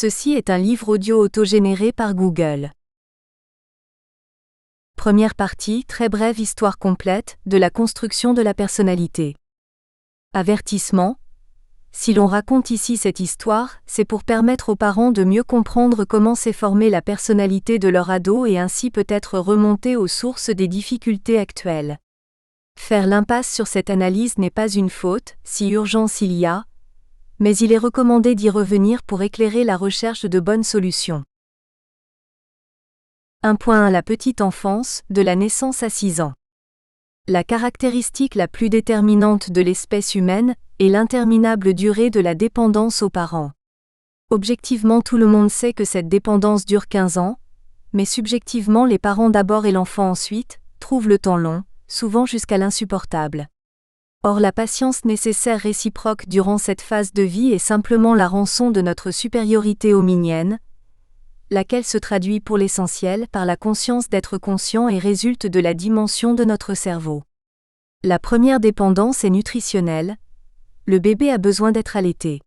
Ceci est un livre audio autogénéré par Google. Première partie, très brève histoire complète de la construction de la personnalité. Avertissement. Si l'on raconte ici cette histoire, c'est pour permettre aux parents de mieux comprendre comment s'est formée la personnalité de leur ado et ainsi peut-être remonter aux sources des difficultés actuelles. Faire l'impasse sur cette analyse n'est pas une faute, si urgence il y a, mais il est recommandé d'y revenir pour éclairer la recherche de bonnes solutions. 1.1 La petite enfance, de la naissance à 6 ans. La caractéristique la plus déterminante de l'espèce humaine est l'interminable durée de la dépendance aux parents. Objectivement, tout le monde sait que cette dépendance dure 15 ans, mais subjectivement, les parents d'abord et l'enfant ensuite trouvent le temps long, souvent jusqu'à l'insupportable. Or, la patience nécessaire réciproque durant cette phase de vie est simplement la rançon de notre supériorité hominienne, laquelle se traduit pour l'essentiel par la conscience d'être conscient et résulte de la dimension de notre cerveau. La première dépendance est nutritionnelle. Le bébé a besoin d'être allaité.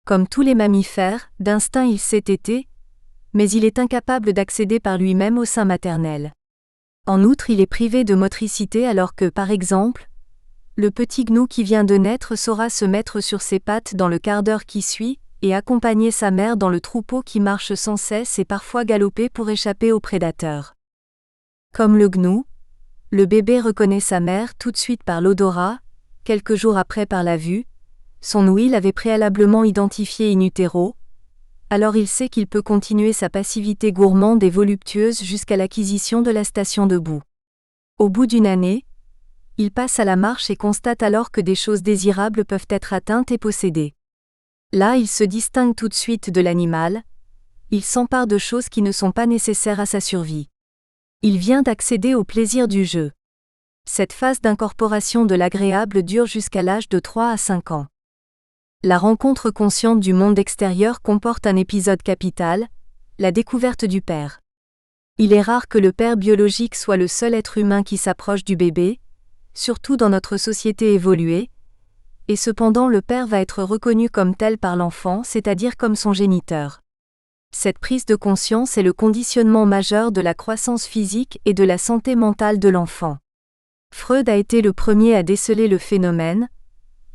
Comme tous les mammifères, d'instinct il sait téter, mais il est incapable d'accéder par lui-même au sein maternel. En outre, il est privé de motricité alors que, par exemple, le petit gnou qui vient de naître saura se mettre sur ses pattes dans le quart d'heure qui suit, et accompagner sa mère dans le troupeau qui marche sans cesse et parfois galoper pour échapper aux prédateurs. Comme le gnou, le bébé reconnaît sa mère tout de suite par l'odorat, quelques jours après par la vue, son ouïe l'avait préalablement identifié in utero, alors il sait qu'il peut continuer sa passivité gourmande et voluptueuse jusqu'à l'acquisition de la station debout. Au bout d'une année, il passe à la marche et constate alors que des choses désirables peuvent être atteintes et possédées. Là, il se distingue tout de suite de l'animal, il s'empare de choses qui ne sont pas nécessaires à sa survie. Il vient d'accéder au plaisir du jeu. Cette phase d'incorporation de l'agréable dure jusqu'à l'âge de 3 à 5 ans. La rencontre consciente du monde extérieur comporte un épisode capital, la découverte du père. Il est rare que le père biologique soit le seul être humain qui s'approche du bébé, surtout dans notre société évoluée, et cependant le père va être reconnu comme tel par l'enfant, c'est-à-dire comme son géniteur. Cette prise de conscience est le conditionnement majeur de la croissance physique et de la santé mentale de l'enfant. Freud a été le premier à déceler le phénomène,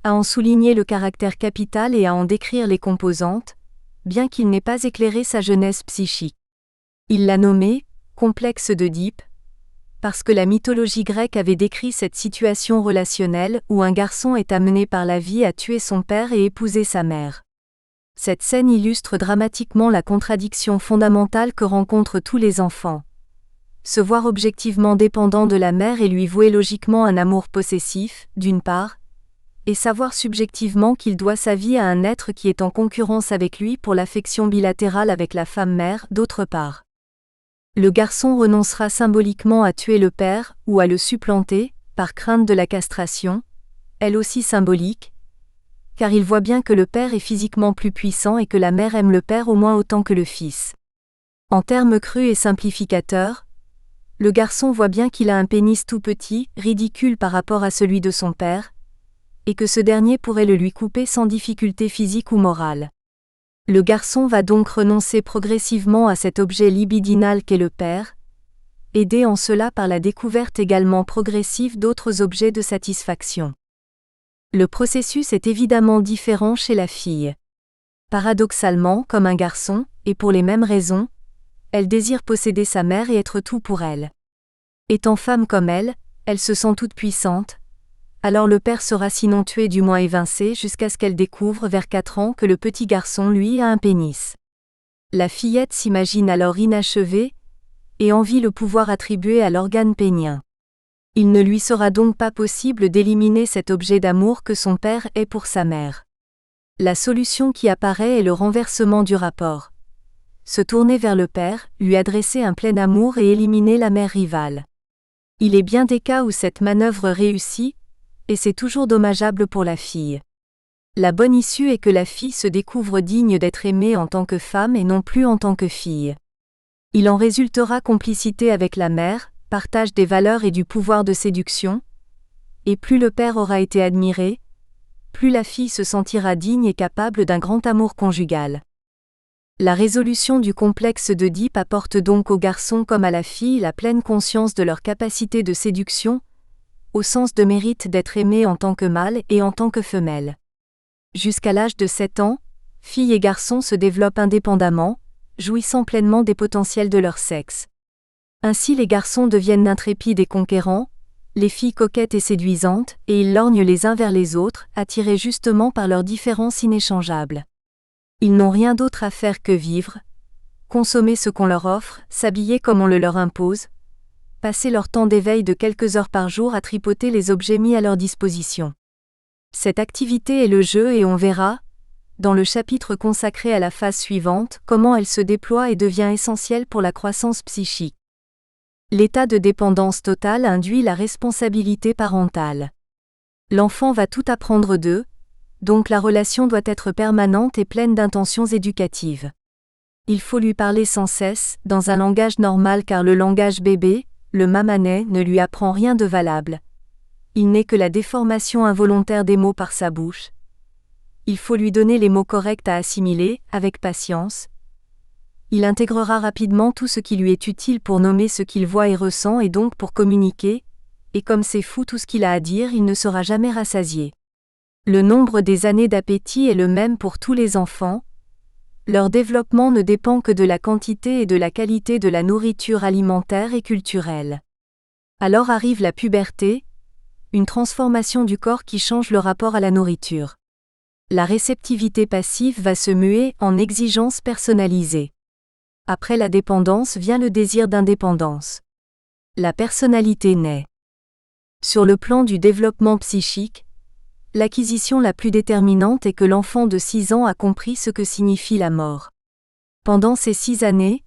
à en souligner le caractère capital et à en décrire les composantes, bien qu'il n'ait pas éclairé sa jeunesse psychique. Il l'a nommé « complexe d'Œdipe », parce que la mythologie grecque avait décrit cette situation relationnelle où un garçon est amené par la vie à tuer son père et épouser sa mère. Cette scène illustre dramatiquement la contradiction fondamentale que rencontrent tous les enfants. Se voir objectivement dépendant de la mère et lui vouer logiquement un amour possessif, d'une part, et savoir subjectivement qu'il doit sa vie à un être qui est en concurrence avec lui pour l'affection bilatérale avec la femme-mère, d'autre part. Le garçon renoncera symboliquement à tuer le père ou à le supplanter, par crainte de la castration, elle aussi symbolique, car il voit bien que le père est physiquement plus puissant et que la mère aime le père au moins autant que le fils. En termes crus et simplificateurs, le garçon voit bien qu'il a un pénis tout petit, ridicule par rapport à celui de son père, et que ce dernier pourrait le lui couper sans difficulté physique ou morale. Le garçon va donc renoncer progressivement à cet objet libidinal qu'est le père, aidé en cela par la découverte également progressive d'autres objets de satisfaction. Le processus est évidemment différent chez la fille. Paradoxalement, comme un garçon, et pour les mêmes raisons, elle désire posséder sa mère et être tout pour elle. Étant femme comme elle se sent toute puissante, alors le père sera sinon tué du moins évincé jusqu'à ce qu'elle découvre vers 4 ans que le petit garçon lui a un pénis. La fillette s'imagine alors inachevée, et envie le pouvoir attribué à l'organe pénien. Il ne lui sera donc pas possible d'éliminer cet objet d'amour que son père est pour sa mère. La solution qui apparaît est le renversement du rapport. Se tourner vers le père, lui adresser un plein amour et éliminer la mère rivale. Il est bien des cas où cette manœuvre réussit, et c'est toujours dommageable pour la fille. La bonne issue est que la fille se découvre digne d'être aimée en tant que femme et non plus en tant que fille. Il en résultera complicité avec la mère, partage des valeurs et du pouvoir de séduction, et plus le père aura été admiré, plus la fille se sentira digne et capable d'un grand amour conjugal. La résolution du complexe d'Oedipe apporte donc aux garçons comme à la fille la pleine conscience de leur capacité de séduction, au sens de mérite d'être aimé en tant que mâle et en tant que femelle. Jusqu'à l'âge de 7 ans, filles et garçons se développent indépendamment, jouissant pleinement des potentiels de leur sexe. Ainsi les garçons deviennent intrépides et conquérants, les filles coquettes et séduisantes, et ils lorgnent les uns vers les autres, attirés justement par leurs différences inéchangeables. Ils n'ont rien d'autre à faire que vivre, consommer ce qu'on leur offre, s'habiller comme on le leur impose, passer leur temps d'éveil de quelques heures par jour à tripoter les objets mis à leur disposition. Cette activité est le jeu et on verra, dans le chapitre consacré à la phase suivante, comment elle se déploie et devient essentielle pour la croissance psychique. L'état de dépendance totale induit la responsabilité parentale. L'enfant va tout apprendre d'eux, donc la relation doit être permanente et pleine d'intentions éducatives. Il faut lui parler sans cesse, dans un langage normal car le langage bébé, le mamanet, ne lui apprend rien de valable. Il n'est que la déformation involontaire des mots par sa bouche. Il faut lui donner les mots corrects à assimiler, avec patience. Il intégrera rapidement tout ce qui lui est utile pour nommer ce qu'il voit et ressent et donc pour communiquer, et comme c'est fou tout ce qu'il a à dire, il ne sera jamais rassasié. Le nombre des années d'appétit est le même pour tous les enfants. Leur développement ne dépend que de la quantité et de la qualité de la nourriture alimentaire et culturelle. Alors arrive la puberté, une transformation du corps qui change le rapport à la nourriture. La réceptivité passive va se muer en exigence personnalisée. Après la dépendance vient le désir d'indépendance. La personnalité naît. Sur le plan du développement psychique, l'acquisition la plus déterminante est que l'enfant de 6 ans a compris ce que signifie la mort. Pendant ces 6 années,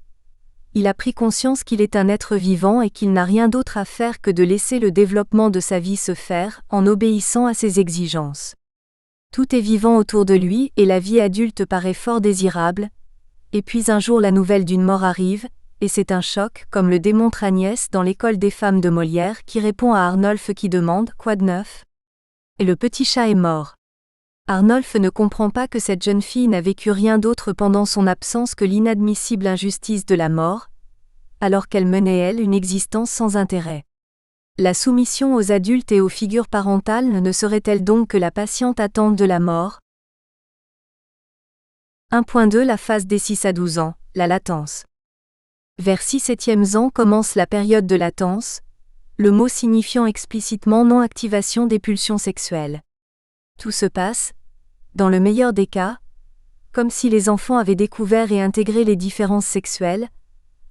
il a pris conscience qu'il est un être vivant et qu'il n'a rien d'autre à faire que de laisser le développement de sa vie se faire, en obéissant à ses exigences. Tout est vivant autour de lui et la vie adulte paraît fort désirable, et puis un jour la nouvelle d'une mort arrive, et c'est un choc, comme le démontre Agnès dans l'École des femmes de Molière qui répond à Arnolphe qui demande « Quoi de neuf ?» Et le petit chat est mort. Arnolphe ne comprend pas que cette jeune fille n'a vécu rien d'autre pendant son absence que l'inadmissible injustice de la mort, alors qu'elle menait elle une existence sans intérêt. La soumission aux adultes et aux figures parentales ne serait-elle donc que la patiente attente de la mort ? 1.2 La phase des 6 à 12 ans, la latence. Vers 6e ans commence la période de latence, le mot signifiant explicitement non-activation des pulsions sexuelles. Tout se passe, dans le meilleur des cas, comme si les enfants avaient découvert et intégré les différences sexuelles,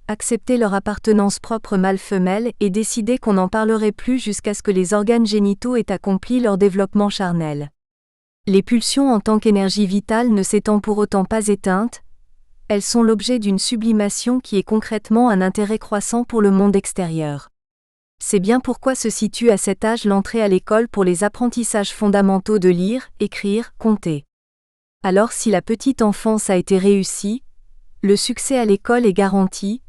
accepté leur appartenance propre mâle-femelle et décidé qu'on n'en parlerait plus jusqu'à ce que les organes génitaux aient accompli leur développement charnel. Les pulsions en tant qu'énergie vitale ne s'étant pour autant pas éteintes, elles sont l'objet d'une sublimation qui est concrètement un intérêt croissant pour le monde extérieur. C'est bien pourquoi se situe à cet âge l'entrée à l'école pour les apprentissages fondamentaux de lire, écrire, compter. Alors si la petite enfance a été réussie, le succès à l'école est garanti,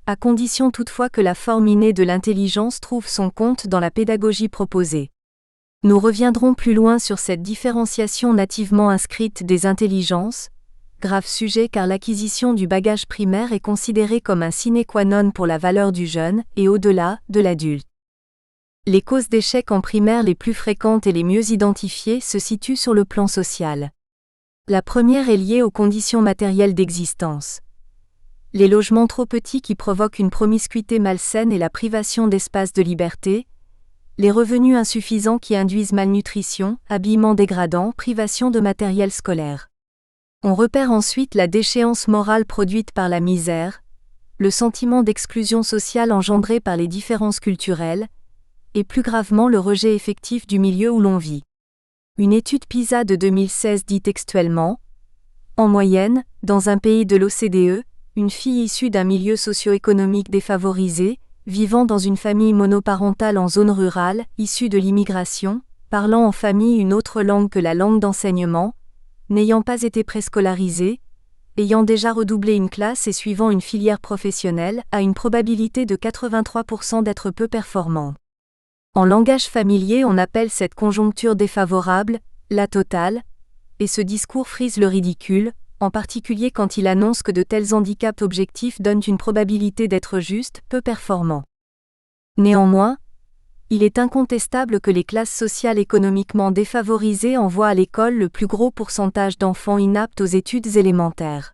à condition toutefois que la forme innée de l'intelligence trouve son compte dans la pédagogie proposée. Nous reviendrons plus loin sur cette différenciation nativement inscrite des intelligences, grave sujet car l'acquisition du bagage primaire est considérée comme un sine qua non pour la valeur du jeune et au-delà, de l'adulte. Les causes d'échec en primaire les plus fréquentes et les mieux identifiées se situent sur le plan social. La première est liée aux conditions matérielles d'existence. Les logements trop petits qui provoquent une promiscuité malsaine et la privation d'espace de liberté, les revenus insuffisants qui induisent malnutrition, habillement dégradant, privation de matériel scolaire. On repère ensuite la déchéance morale produite par la misère, le sentiment d'exclusion sociale engendré par les différences culturelles, et plus gravement le rejet effectif du milieu où l'on vit. Une étude PISA de 2016 dit textuellement « En moyenne, dans un pays de l'OCDE, une fille issue d'un milieu socio-économique défavorisé, vivant dans une famille monoparentale en zone rurale, issue de l'immigration, parlant en famille une autre langue que la langue d'enseignement, n'ayant pas été préscolarisée, ayant déjà redoublé une classe et suivant une filière professionnelle, a une probabilité de 83% d'être peu performante. En langage familier, on appelle cette conjoncture défavorable la totale, et ce discours frise le ridicule, en particulier quand il annonce que de tels handicaps objectifs donnent une probabilité d'être juste, peu performants. Néanmoins, il est incontestable que les classes sociales économiquement défavorisées envoient à l'école le plus gros pourcentage d'enfants inaptes aux études élémentaires.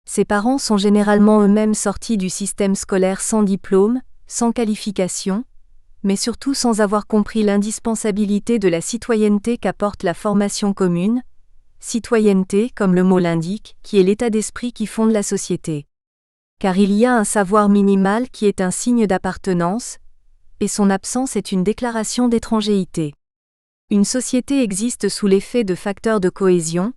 Ces parents sont généralement eux-mêmes sortis du système scolaire sans diplôme, sans qualification, mais surtout sans avoir compris l'indispensabilité de la citoyenneté qu'apporte la formation commune, citoyenneté, comme le mot l'indique, qui est l'état d'esprit qui fonde la société. Car il y a un savoir minimal qui est un signe d'appartenance, et son absence est une déclaration d'étrangéité. Une société existe sous l'effet de facteurs de cohésion,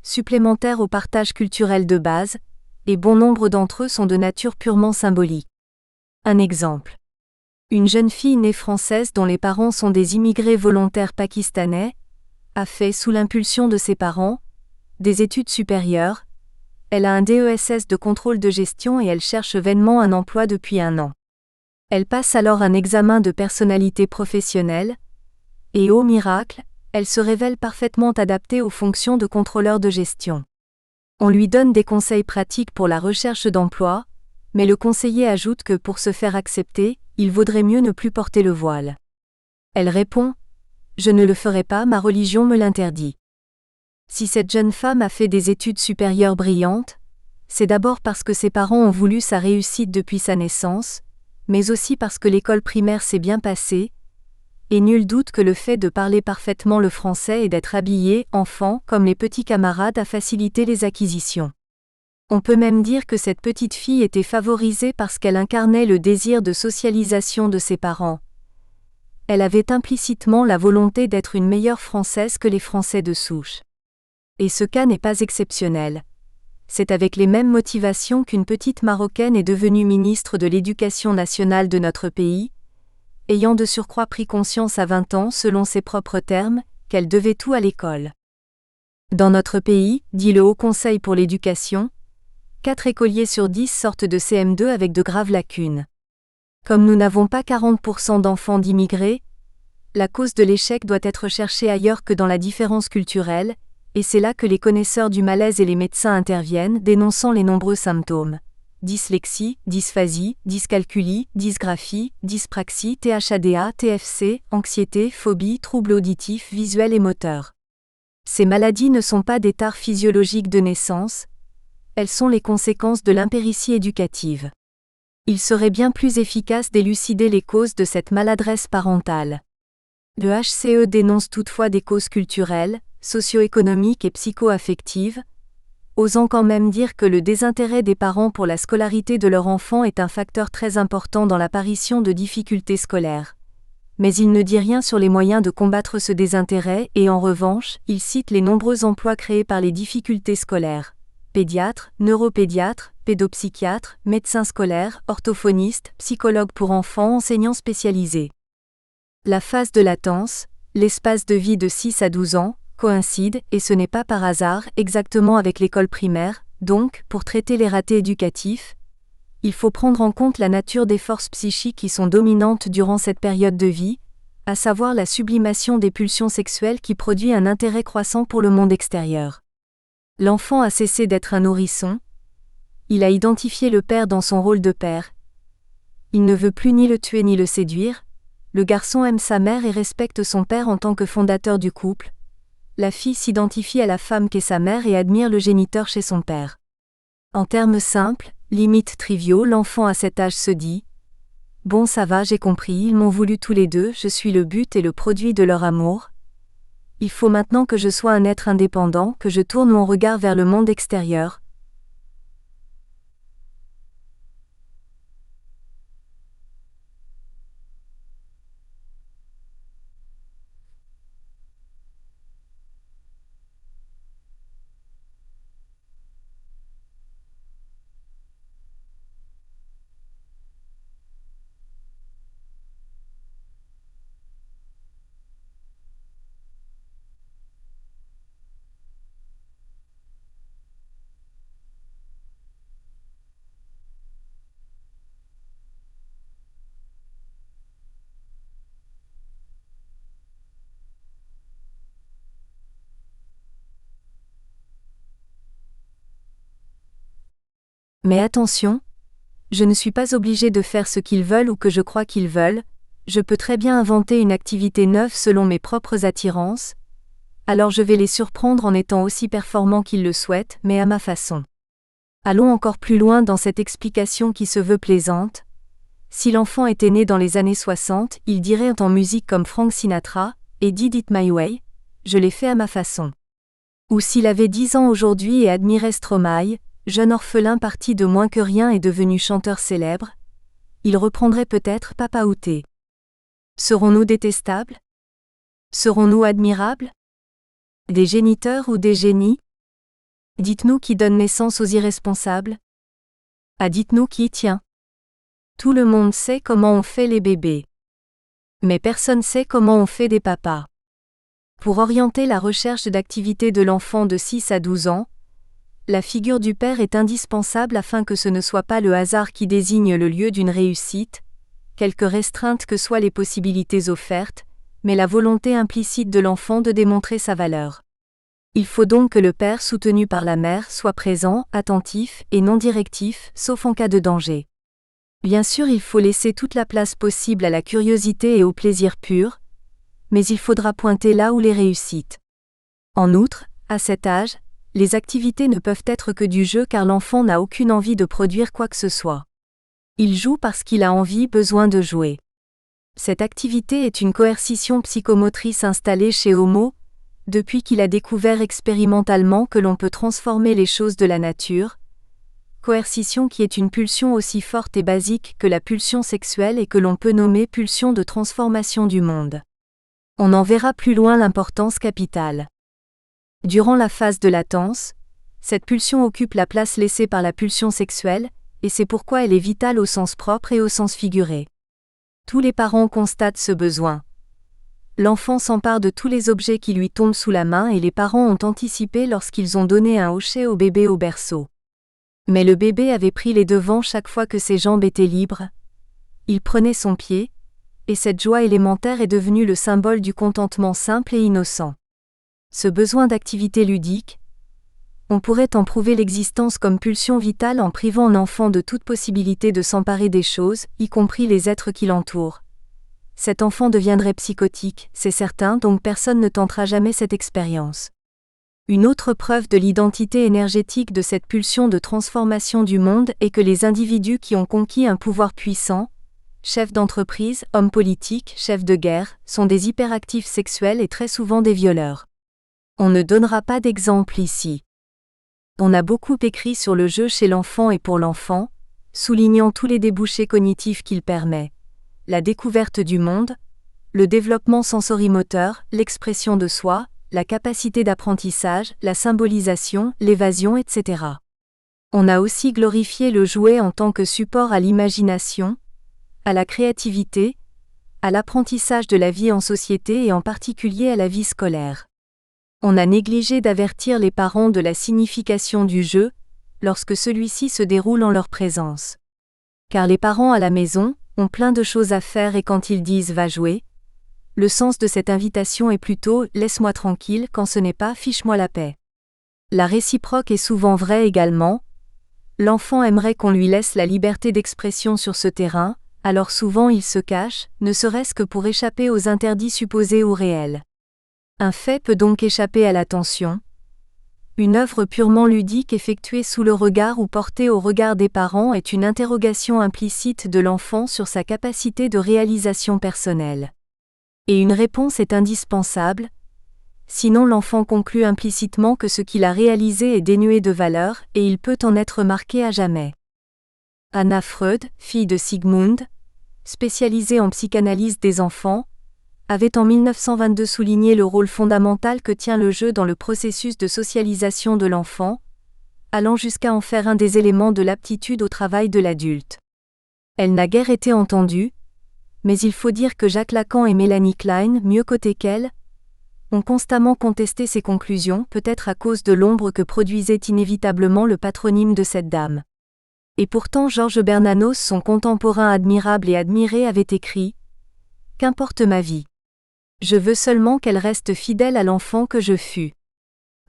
supplémentaires au partage culturel de base, et bon nombre d'entre eux sont de nature purement symbolique. Un exemple. Une jeune fille née française dont les parents sont des immigrés volontaires pakistanais, a fait, sous l'impulsion de ses parents, des études supérieures. Elle a un DESS de contrôle de gestion et elle cherche vainement un emploi depuis 1 an. Elle passe alors un examen de personnalité professionnelle, et ô miracle, elle se révèle parfaitement adaptée aux fonctions de contrôleur de gestion. On lui donne des conseils pratiques pour la recherche d'emploi, mais le conseiller ajoute que pour se faire accepter, il vaudrait mieux ne plus porter le voile. Elle répond : « Je ne le ferai pas, ma religion me l'interdit. » Si cette jeune femme a fait des études supérieures brillantes, c'est d'abord parce que ses parents ont voulu sa réussite depuis sa naissance, mais aussi parce que l'école primaire s'est bien passée, et nul doute que le fait de parler parfaitement le français et d'être habillé, enfant, comme les petits camarades a facilité les acquisitions. On peut même dire que cette petite fille était favorisée parce qu'elle incarnait le désir de socialisation de ses parents. Elle avait implicitement la volonté d'être une meilleure Française que les Français de souche. Et ce cas n'est pas exceptionnel. C'est avec les mêmes motivations qu'une petite Marocaine est devenue ministre de l'Éducation nationale de notre pays, ayant de surcroît pris conscience à 20 ans, selon ses propres termes, qu'elle devait tout à l'école. Dans notre pays, dit le Haut Conseil pour l'éducation, 4 écoliers sur 10 sortent de CM2 avec de graves lacunes. Comme nous n'avons pas 40% d'enfants d'immigrés, la cause de l'échec doit être cherchée ailleurs que dans la différence culturelle, et c'est là que les connaisseurs du malaise et les médecins interviennent, dénonçant les nombreux symptômes. Dyslexie, dysphasie, dyscalculie, dysgraphie, dyspraxie, THADA, TFC, anxiété, phobie, troubles auditifs, visuels et moteurs. Ces maladies ne sont pas des tares physiologiques de naissance, elles sont les conséquences de l'impéritie éducative. Il serait bien plus efficace d'élucider les causes de cette maladresse parentale. Le HCE dénonce toutefois des causes culturelles, socio-économiques et psycho-affectives, osant quand même dire que le désintérêt des parents pour la scolarité de leur enfant est un facteur très important dans l'apparition de difficultés scolaires. Mais il ne dit rien sur les moyens de combattre ce désintérêt et en revanche, il cite les nombreux emplois créés par les difficultés scolaires. Pédiatres, neuropédiatres, pédopsychiatres, médecins scolaires, orthophonistes, psychologues pour enfants, enseignants spécialisés. La phase de latence, l'espace de vie de 6 à 12 ans, coïncide, et ce n'est pas par hasard, exactement avec l'école primaire. Donc, pour traiter les ratés éducatifs, il faut prendre en compte la nature des forces psychiques qui sont dominantes durant cette période de vie, à savoir la sublimation des pulsions sexuelles qui produit un intérêt croissant pour le monde extérieur. L'enfant a cessé d'être un nourrisson, il a identifié le père dans son rôle de père. Il ne veut plus ni le tuer ni le séduire. Le garçon aime sa mère et respecte son père en tant que fondateur du couple. La fille s'identifie à la femme qu'est sa mère et admire le géniteur chez son père. En termes simples, limite triviaux, l'enfant à cet âge se dit : bon, ça va, j'ai compris, ils m'ont voulu tous les deux, je suis le but et le produit de leur amour. Il faut maintenant que je sois un être indépendant, que je tourne mon regard vers le monde extérieur. Mais attention, je ne suis pas obligé de faire ce qu'ils veulent ou que je crois qu'ils veulent, je peux très bien inventer une activité neuve selon mes propres attirances, alors je vais les surprendre en étant aussi performant qu'ils le souhaitent, mais à ma façon. Allons encore plus loin dans cette explication qui se veut plaisante. Si l'enfant était né dans les années 60, il dirait en musique comme Frank Sinatra, et Did It My Way, je l'ai fait à ma façon. Ou s'il avait 10 ans aujourd'hui et admirait Stromae, jeune orphelin parti de moins que rien et devenu chanteur célèbre, il reprendrait peut-être Papa Outé. Serons-nous détestables? Serons-nous admirables? Des géniteurs ou des génies? Dites-nous qui donne naissance aux irresponsables? Ah, dites-nous qui, tiens. Tout le monde sait comment on fait les bébés. Mais personne sait comment on fait des papas. Pour orienter la recherche d'activité de l'enfant de 6 à 12 ans, la figure du père est indispensable afin que ce ne soit pas le hasard qui désigne le lieu d'une réussite, quelque restreintes que soient les possibilités offertes, mais la volonté implicite de l'enfant de démontrer sa valeur. Il faut donc que le père soutenu par la mère soit présent, attentif et non directif, sauf en cas de danger. Bien sûr, il faut laisser toute la place possible à la curiosité et au plaisir pur, mais il faudra pointer là où les réussites. En outre, à cet âge, les activités ne peuvent être que du jeu car l'enfant n'a aucune envie de produire quoi que ce soit. Il joue parce qu'il a besoin de jouer. Cette activité est une coercition psychomotrice installée chez Homo, depuis qu'il a découvert expérimentalement que l'on peut transformer les choses de la nature, coercition qui est une pulsion aussi forte et basique que la pulsion sexuelle et que l'on peut nommer pulsion de transformation du monde. On en verra plus loin l'importance capitale. Durant la phase de latence, cette pulsion occupe la place laissée par la pulsion sexuelle, et c'est pourquoi elle est vitale au sens propre et au sens figuré. Tous les parents constatent ce besoin. L'enfant s'empare de tous les objets qui lui tombent sous la main et les parents ont anticipé lorsqu'ils ont donné un hochet au bébé au berceau. Mais le bébé avait pris les devants chaque fois que ses jambes étaient libres. Il prenait son pied, et cette joie élémentaire est devenue le symbole du contentement simple et innocent. Ce besoin d'activité ludique, on pourrait en prouver l'existence comme pulsion vitale en privant l'enfant de toute possibilité de s'emparer des choses, y compris les êtres qui l'entourent. Cet enfant deviendrait psychotique, c'est certain, donc personne ne tentera jamais cette expérience. Une autre preuve de l'identité énergétique de cette pulsion de transformation du monde est que les individus qui ont conquis un pouvoir puissant, chefs d'entreprise, hommes politiques, chefs de guerre, sont des hyperactifs sexuels et très souvent des violeurs. On ne donnera pas d'exemple ici. On a beaucoup écrit sur le jeu chez l'enfant et pour l'enfant, soulignant tous les débouchés cognitifs qu'il permet. La découverte du monde, le développement sensorimoteur, l'expression de soi, la capacité d'apprentissage, la symbolisation, l'évasion, etc. On a aussi glorifié le jouet en tant que support à l'imagination, à la créativité, à l'apprentissage de la vie en société et en particulier à la vie scolaire. On a négligé d'avertir les parents de la signification du jeu, lorsque celui-ci se déroule en leur présence. Car les parents à la maison ont plein de choses à faire et quand ils disent « va jouer », le sens de cette invitation est plutôt « laisse-moi tranquille » quand ce n'est pas « fiche-moi la paix ». La réciproque est souvent vraie également. L'enfant aimerait qu'on lui laisse la liberté d'expression sur ce terrain, alors souvent il se cache, ne serait-ce que pour échapper aux interdits supposés ou réels. Un fait peut donc échapper à l'attention. Une œuvre purement ludique effectuée sous le regard ou portée au regard des parents est une interrogation implicite de l'enfant sur sa capacité de réalisation personnelle. Et une réponse est indispensable, sinon l'enfant conclut implicitement que ce qu'il a réalisé est dénué de valeur et il peut en être marqué à jamais. Anna Freud, fille de Sigmund, spécialisée en psychanalyse des enfants, avait en 1922 souligné le rôle fondamental que tient le jeu dans le processus de socialisation de l'enfant, allant jusqu'à en faire un des éléments de l'aptitude au travail de l'adulte. Elle n'a guère été entendue, mais il faut dire que Jacques Lacan et Mélanie Klein, mieux cotées qu'elle, ont constamment contesté ces conclusions, peut-être à cause de l'ombre que produisait inévitablement le patronyme de cette dame. Et pourtant Georges Bernanos, son contemporain admirable et admiré, avait écrit « Qu'importe ma vie. Je veux seulement qu'elle reste fidèle à l'enfant que je fus. »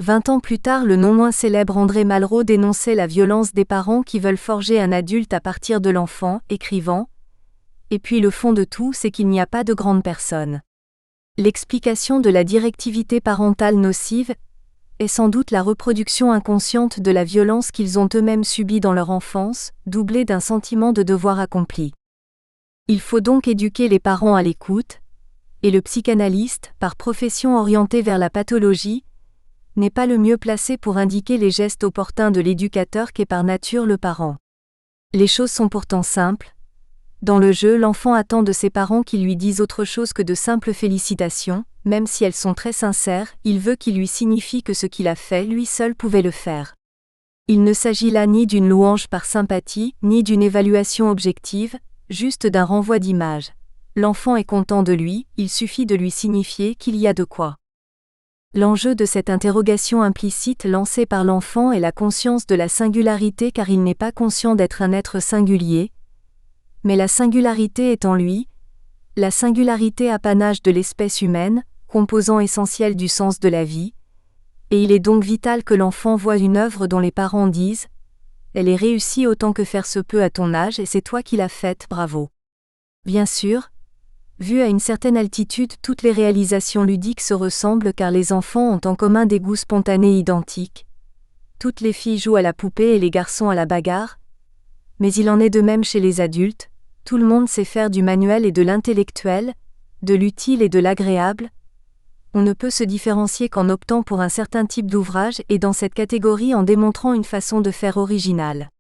20 ans plus tard, le non moins célèbre André Malraux dénonçait la violence des parents qui veulent forger un adulte à partir de l'enfant, écrivant « Et puis le fond de tout, c'est qu'il n'y a pas de grande personne. » L'explication de la directivité parentale nocive est sans doute la reproduction inconsciente de la violence qu'ils ont eux-mêmes subie dans leur enfance, doublée d'un sentiment de devoir accompli. Il faut donc éduquer les parents à l'écoute, et le psychanalyste, par profession orienté vers la pathologie, n'est pas le mieux placé pour indiquer les gestes opportuns de l'éducateur qu'est par nature le parent. Les choses sont pourtant simples. Dans le jeu, l'enfant attend de ses parents qu'ils lui disent autre chose que de simples félicitations, même si elles sont très sincères, il veut qu'ils lui signifient que ce qu'il a fait, lui seul pouvait le faire. Il ne s'agit là ni d'une louange par sympathie, ni d'une évaluation objective, juste d'un renvoi d'image. L'enfant est content de lui, il suffit de lui signifier qu'il y a de quoi. L'enjeu de cette interrogation implicite lancée par l'enfant est la conscience de la singularité car il n'est pas conscient d'être un être singulier, mais la singularité est en lui, la singularité apanage de l'espèce humaine, composant essentiel du sens de la vie, et il est donc vital que l'enfant voie une œuvre dont les parents disent « Elle est réussie autant que faire se peut à ton âge et c'est toi qui l'as faite, bravo ». Bien sûr, vu à une certaine altitude, toutes les réalisations ludiques se ressemblent car les enfants ont en commun des goûts spontanés identiques. Toutes les filles jouent à la poupée et les garçons à la bagarre. Mais il en est de même chez les adultes, tout le monde sait faire du manuel et de l'intellectuel, de l'utile et de l'agréable. On ne peut se différencier qu'en optant pour un certain type d'ouvrage et dans cette catégorie en démontrant une façon de faire originale.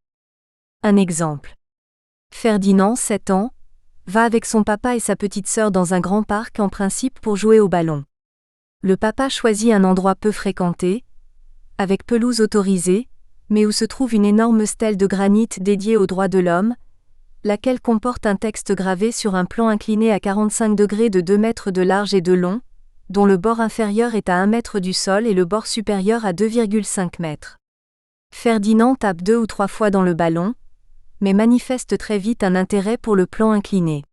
Un exemple. Ferdinand, 7 ans, va avec son papa et sa petite sœur dans un grand parc en principe pour jouer au ballon. Le papa choisit un endroit peu fréquenté, avec pelouse autorisée, mais où se trouve une énorme stèle de granit dédiée aux droits de l'homme, laquelle comporte un texte gravé sur un plan incliné à 45 degrés de 2 mètres de large et de long, dont le bord inférieur est à 1 mètre du sol et le bord supérieur à 2,5 mètres. Ferdinand tape 2 ou 3 fois dans le ballon, mais manifeste très vite un intérêt pour le plan incliné.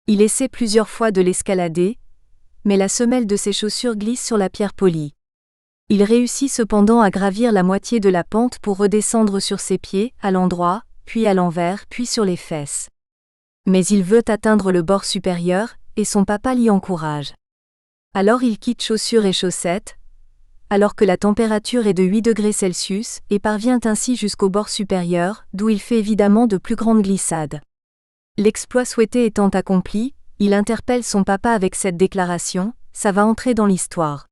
Il essaie plusieurs fois de l'escalader, mais la semelle de ses chaussures glisse sur la pierre polie. Il réussit cependant à gravir la moitié de la pente pour redescendre sur ses pieds, à l'endroit, puis à l'envers, puis sur les fesses. Mais il veut atteindre le bord supérieur, et son papa l'y encourage. Alors il quitte chaussures et chaussettes, alors que la température est de 8 degrés Celsius, et parvient ainsi jusqu'au bord supérieur, d'où il fait évidemment de plus grandes glissades. L'exploit souhaité étant accompli, il interpelle son papa avec cette déclaration « Ça va entrer dans l'histoire ».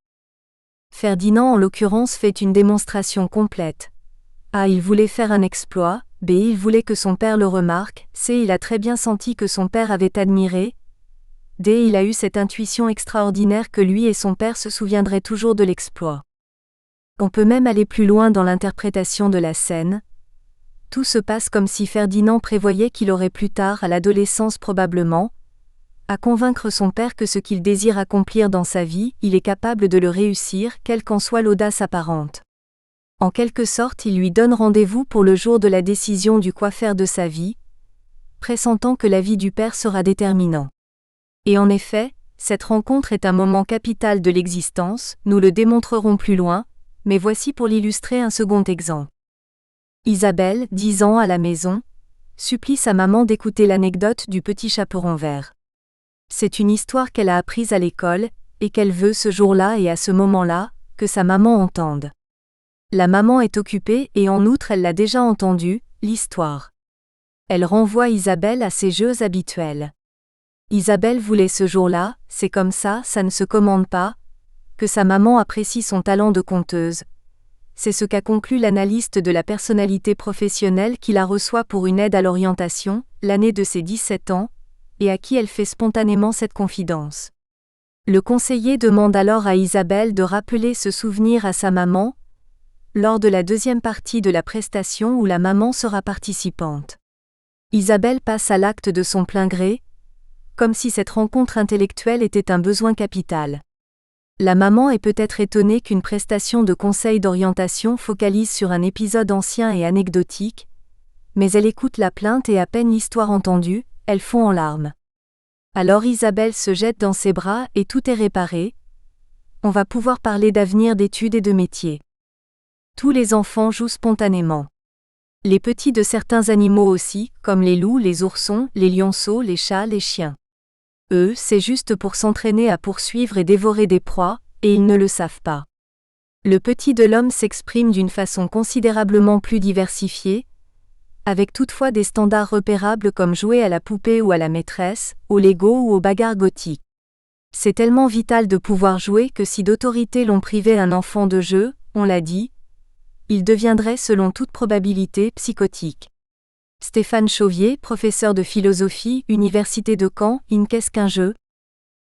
Ferdinand en l'occurrence fait une démonstration complète. A. Il voulait faire un exploit, B. Il voulait que son père le remarque, C. Il a très bien senti que son père avait admiré, D. Il a eu cette intuition extraordinaire que lui et son père se souviendraient toujours de l'exploit. On peut même aller plus loin dans l'interprétation de la scène. Tout se passe comme si Ferdinand prévoyait qu'il aurait plus tard, à l'adolescence probablement, à convaincre son père que ce qu'il désire accomplir dans sa vie, il est capable de le réussir, quelle qu'en soit l'audace apparente. En quelque sorte, il lui donne rendez-vous pour le jour de la décision du quoi faire de sa vie, pressentant que la vie du père sera déterminant. Et en effet, cette rencontre est un moment capital de l'existence, nous le démontrerons plus loin, mais voici pour l'illustrer un second exemple. Isabelle, 10 ans à la maison, supplie sa maman d'écouter l'anecdote du petit chaperon vert. C'est une histoire qu'elle a apprise à l'école, et qu'elle veut ce jour-là et à ce moment-là, que sa maman entende. La maman est occupée et en outre elle l'a déjà entendue, l'histoire. Elle renvoie Isabelle à ses jeux habituels. Isabelle voulait ce jour-là, c'est comme ça ne se commande pas, que sa maman apprécie son talent de conteuse. C'est ce qu'a conclu l'analyste de la personnalité professionnelle qui la reçoit pour une aide à l'orientation, l'année de ses 17 ans, et à qui elle fait spontanément cette confidence. Le conseiller demande alors à Isabelle de rappeler ce souvenir à sa maman, lors de la deuxième partie de la prestation où la maman sera participante. Isabelle passe à l'acte de son plein gré, comme si cette rencontre intellectuelle était un besoin capital. La maman est peut-être étonnée qu'une prestation de conseil d'orientation focalise sur un épisode ancien et anecdotique, mais elle écoute la plainte et à peine l'histoire entendue, elle fond en larmes. Alors Isabelle se jette dans ses bras et tout est réparé. On va pouvoir parler d'avenir, d'études et de métier. Tous les enfants jouent spontanément. Les petits de certains animaux aussi, comme les loups, les oursons, les lionceaux, les chats, les chiens. Eux, c'est juste pour s'entraîner à poursuivre et dévorer des proies, et ils ne le savent pas. Le petit de l'homme s'exprime d'une façon considérablement plus diversifiée, avec toutefois des standards repérables comme jouer à la poupée ou à la maîtresse, au Lego ou aux bagarres gothiques. C'est tellement vital de pouvoir jouer que si d'autorité l'on privait un enfant de jeu, on l'a dit, il deviendrait selon toute probabilité psychotique. Stéphane Chauvier, professeur de philosophie, Université de Caen, Qu'est-ce qu'un jeu ?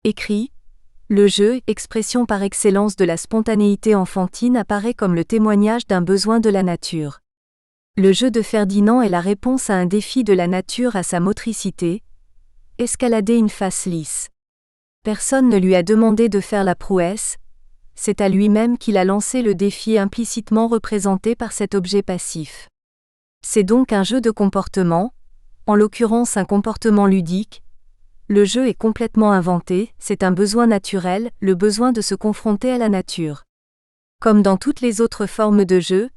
Écrit « Le jeu, expression par excellence de la spontanéité enfantine, apparaît comme le témoignage d'un besoin de la nature. Le jeu de Ferdinand est la réponse à un défi de la nature à sa motricité, escalader une face lisse. Personne ne lui a demandé de faire la prouesse, c'est à lui-même qu'il a lancé le défi implicitement représenté par cet objet passif. C'est donc un jeu de comportement, en l'occurrence un comportement ludique. Le jeu est complètement inventé, c'est un besoin naturel, le besoin de se confronter à la nature. Comme dans toutes les autres formes de jeu,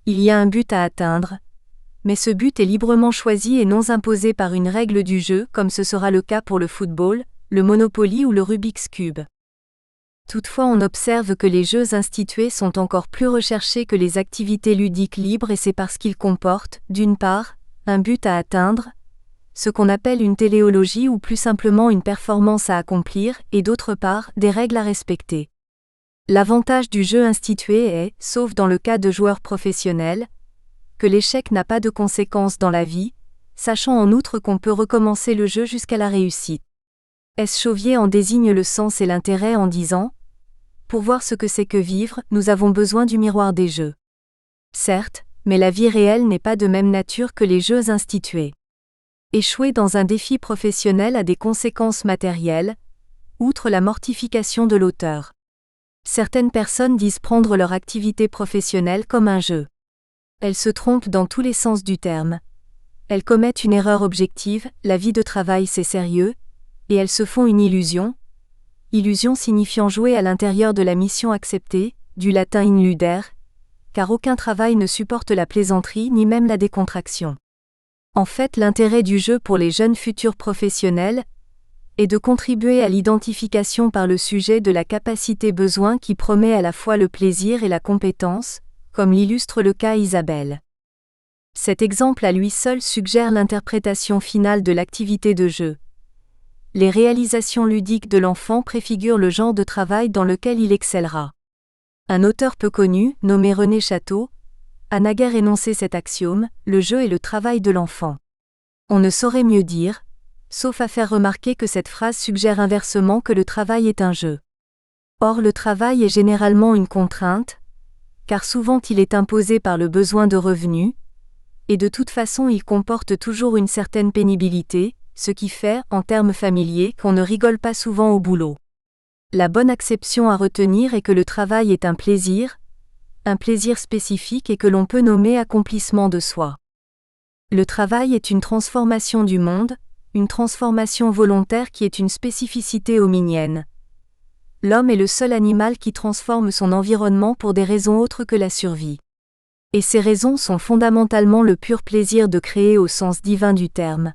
il y a un but à atteindre, mais ce but est librement choisi et non imposé par une règle du jeu comme ce sera le cas pour le football, le Monopoly ou le Rubik's Cube. Toutefois, on observe que les jeux institués sont encore plus recherchés que les activités ludiques libres et c'est parce qu'ils comportent, d'une part, un but à atteindre, ce qu'on appelle une téléologie ou plus simplement une performance à accomplir, et d'autre part, des règles à respecter. L'avantage du jeu institué est, sauf dans le cas de joueurs professionnels, que l'échec n'a pas de conséquences dans la vie, sachant en outre qu'on peut recommencer le jeu jusqu'à la réussite. S. Chauvier en désigne le sens et l'intérêt en disant « Pour voir ce que c'est que vivre, nous avons besoin du miroir des jeux. » Certes, mais la vie réelle n'est pas de même nature que les jeux institués. Échouer dans un défi professionnel a des conséquences matérielles, outre la mortification de l'auteur. Certaines personnes disent prendre leur activité professionnelle comme un jeu. Elles se trompent dans tous les sens du terme. Elles commettent une erreur objective, la vie de travail c'est sérieux, et elles se font une illusion. Illusion signifiant jouer à l'intérieur de la mission acceptée, du latin in ludere, car aucun travail ne supporte la plaisanterie ni même la décontraction. En fait, l'intérêt du jeu pour les jeunes futurs professionnels est de contribuer à l'identification par le sujet de la capacité-besoin qui promet à la fois le plaisir et la compétence, comme l'illustre le cas Isabelle. Cet exemple à lui seul suggère l'interprétation finale de l'activité de jeu. Les réalisations ludiques de l'enfant préfigurent le genre de travail dans lequel il excellera. Un auteur peu connu, nommé René Château, a naguère énoncé cet axiome, le jeu est le travail de l'enfant. On ne saurait mieux dire, sauf à faire remarquer que cette phrase suggère inversement que le travail est un jeu. Or le travail est généralement une contrainte, car souvent il est imposé par le besoin de revenus, et de toute façon il comporte toujours une certaine pénibilité, ce qui fait, en termes familiers, qu'on ne rigole pas souvent au boulot. La bonne acception à retenir est que le travail est un plaisir spécifique et que l'on peut nommer accomplissement de soi. Le travail est une transformation du monde, une transformation volontaire qui est une spécificité hominienne. L'homme est le seul animal qui transforme son environnement pour des raisons autres que la survie. Et ces raisons sont fondamentalement le pur plaisir de créer au sens divin du terme.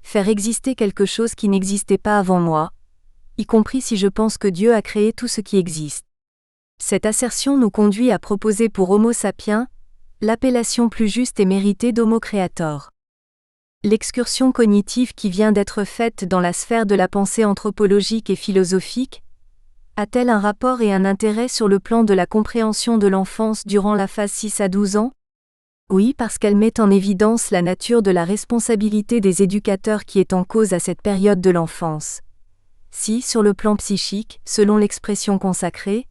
Faire exister quelque chose qui n'existait pas avant moi, y compris si je pense que Dieu a créé tout ce qui existe. Cette assertion nous conduit à proposer pour Homo sapiens l'appellation plus juste et méritée d'Homo creator. L'excursion cognitive qui vient d'être faite dans la sphère de la pensée anthropologique et philosophique a-t-elle un rapport et un intérêt sur le plan de la compréhension de l'enfance durant la phase 6 à 12 ans ? Oui, parce qu'elle met en évidence la nature de la responsabilité des éducateurs qui est en cause à cette période de l'enfance. Si, sur le plan psychique, selon l'expression consacrée,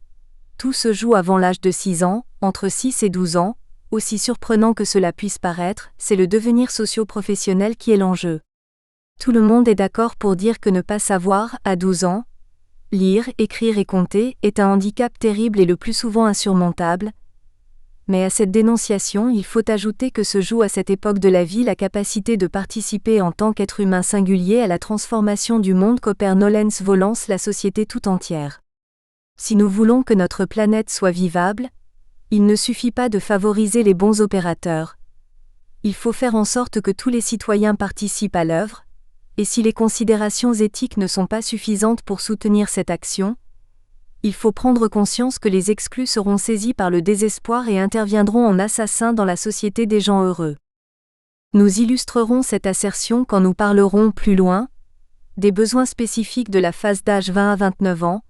tout se joue avant l'âge de 6 ans, entre 6 et 12 ans, aussi surprenant que cela puisse paraître, c'est le devenir socio-professionnel qui est l'enjeu. Tout le monde est d'accord pour dire que ne pas savoir, à 12 ans, lire, écrire et compter, est un handicap terrible et le plus souvent insurmontable. Mais à cette dénonciation, il faut ajouter que se joue à cette époque de la vie la capacité de participer en tant qu'être humain singulier à la transformation du monde qu'opère nolens volens la société tout entière. Si nous voulons que notre planète soit vivable, Il ne suffit pas de favoriser les bons opérateurs. Il faut faire en sorte que tous les citoyens participent à l'œuvre, et si les considérations éthiques ne sont pas suffisantes pour soutenir cette action, il faut prendre conscience que les exclus seront saisis par le désespoir et interviendront en assassins dans la société des gens heureux. Nous illustrerons cette assertion quand nous parlerons plus loin des besoins spécifiques de la phase d'âge 20 à 29 ans,